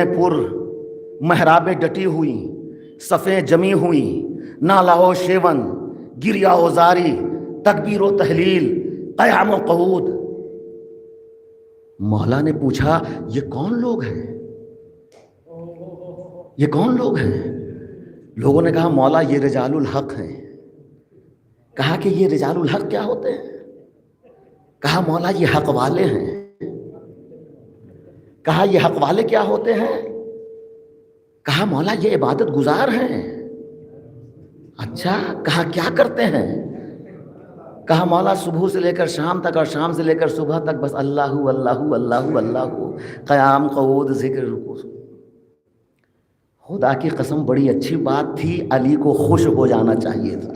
پر محرابیں ڈٹی ہوئی، صفیں جمی ہوئی، نالا و شیون، گریا و زاری، تکبیر و تحلیل، قیام و قعود۔ مولا نے پوچھا یہ کون لوگ ہیں؟ یہ کون لوگ ہیں؟ لوگوں نے کہا مولا یہ رجال الحق ہیں۔ کہا کہ یہ رجال الحق کیا ہوتے ہیں؟ کہا مولا یہ حق والے ہیں۔ کہا یہ حق والے کیا ہوتے ہیں؟ کہا مولا یہ عبادت گزار ہیں۔ اچھا، کہا کیا کرتے ہیں؟ کہا مولا صبح سے لے کر شام تک اور شام سے لے کر صبح تک بس اللہ اللہ اللہ اللہ، قیام قعود ذکر رکوع۔ خدا کی قسم بڑی اچھی بات تھی، علی کو خوش ہو جانا چاہیے تھا،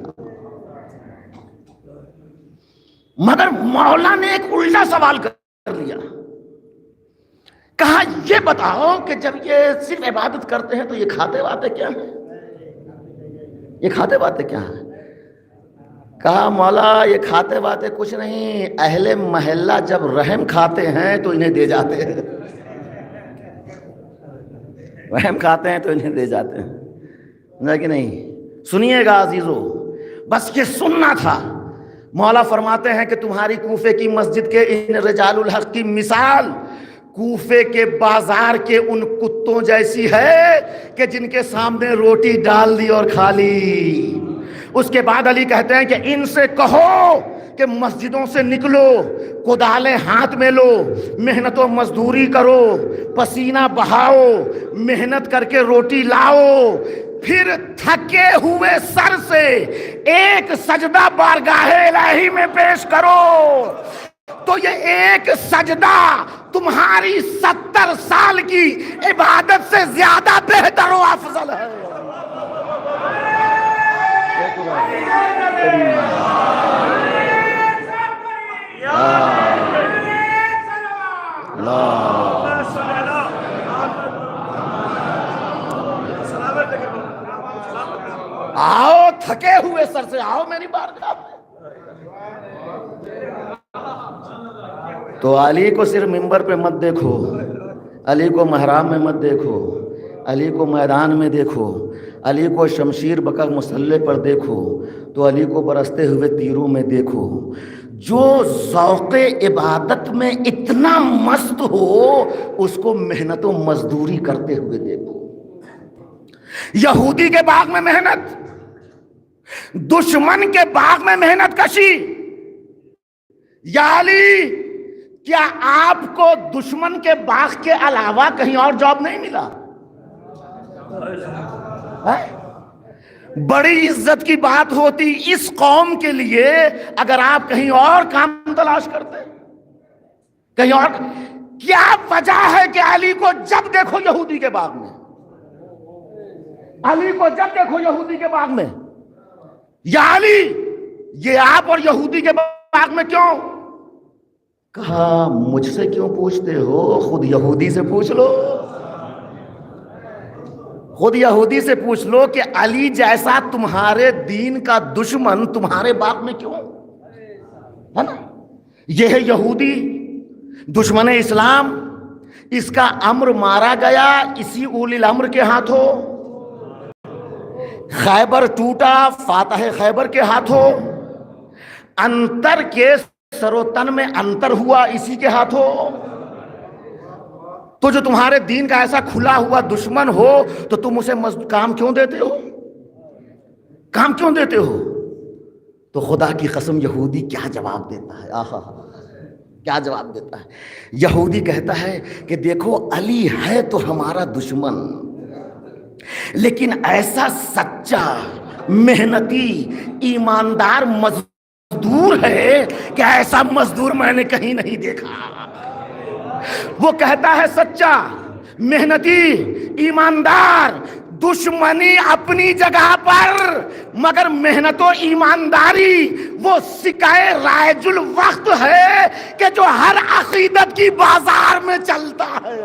مگر مولا نے ایک الٹا سوال کر لیا۔ کہا یہ بتاؤ کہ جب یہ صرف عبادت کرتے ہیں تو یہ کھاتے واتے کیا ہیں؟ یہ کھاتے واتے کیا ہیں؟ کہا مولا یہ کھاتے واتے کچھ نہیں، اہل محلہ جب رحم کھاتے ہیں تو انہیں دے جاتے ہیں، رحم کھاتے ہیں تو انہیں دے جاتے ہیں، کہ نہیں؟ سنیے گا عزیزو، بس یہ سننا تھا۔ مولا فرماتے ہیں کہ تمہاری کوفے کی مسجد کے ان رجال الحق کی مثال کوفے کے بازار کے ان کتوں جیسی ہے کہ جن کے سامنے روٹی ڈال دی اور کھا لی۔ اس کے بعد علی کہتے ہیں کہ ان سے کہو کہ مسجدوں سے نکلو، کدالیں ہاتھ میں لو، محنت و مزدوری کرو، پسینہ بہاؤ، محنت کر کے روٹی لاؤ، پھر تھکے ہوئے سر سے ایک سجدہ بارگاہ الہی میں پیش کرو، تو یہ ایک سجدہ تمہاری 70 سال کی عبادت سے زیادہ بہتر و افضل ہے۔ آؤ تھکے ہوئے سر سے، آؤ میری بارگاہ میں۔ تو علی کو صرف منبر پہ مت دیکھو، علی کو محراب میں مت دیکھو، علی کو میدان میں دیکھو، علی کو شمشیر بکر مسلح پر دیکھو، تو علی کو برستے ہوئے تیروں میں دیکھو۔ جو ذوق عبادت میں اتنا مست ہو اس کو محنت و مزدوری کرتے ہوئے دیکھو۔ یہودی کے باغ میں محنت، دشمن کے باغ میں محنت کشی۔ یا علی، کیا آپ کو دشمن کے باغ کے علاوہ کہیں اور جاب نہیں ملا؟ بڑی عزت کی بات ہوتی اس قوم کے لیے اگر آپ کہیں اور کام تلاش کرتے، کہیں اور۔ کیا وجہ ہے کہ علی کو جب دیکھو یہودی کے باغ میں، علی کو جب دیکھو یہودی کے باغ میں؟ یا علی، یہ آپ اور یہودی کے باغ میں کیوں؟ کہا مجھ سے کیوں پوچھتے ہو، خود یہودی سے پوچھ لو، خود یہودی سے پوچھ لو کہ علی جیسا تمہارے دین کا دشمن تمہارے باغ میں کیوں ہے نا؟ یہ ہے یہودی، دشمن اسلام، اس کا امر مارا گیا اسی اولی الامر کے ہاتھوں، خیبر ٹوٹا فاتح خیبر کے ہاتھوں، انتر کے سر و تن میں انتر ہوا اسی کے ہاتھوں۔ تو جو تمہارے دین کا ایسا کھلا ہوا دشمن ہو تو تم اسے کام کیوں دیتے ہو؟ کام کیوں دیتے ہو؟ تو خدا کی قسم یہودی کیا جواب دیتا ہے، آہا کیا جواب دیتا ہے۔ یہودی کہتا ہے کہ دیکھو علی ہے تو ہمارا دشمن، لیکن ایسا سچا محنتی ایماندار مزدور ہے کہ ایسا مزدور میں نے کہیں نہیں دیکھا۔ وہ کہتا ہے سچا محنتی ایماندار، دشمنی اپنی جگہ پر، مگر محنت و ایمانداری وہ سکائے رائج الوقت ہے کہ جو ہر عقیدت کی بازار میں چلتا ہے۔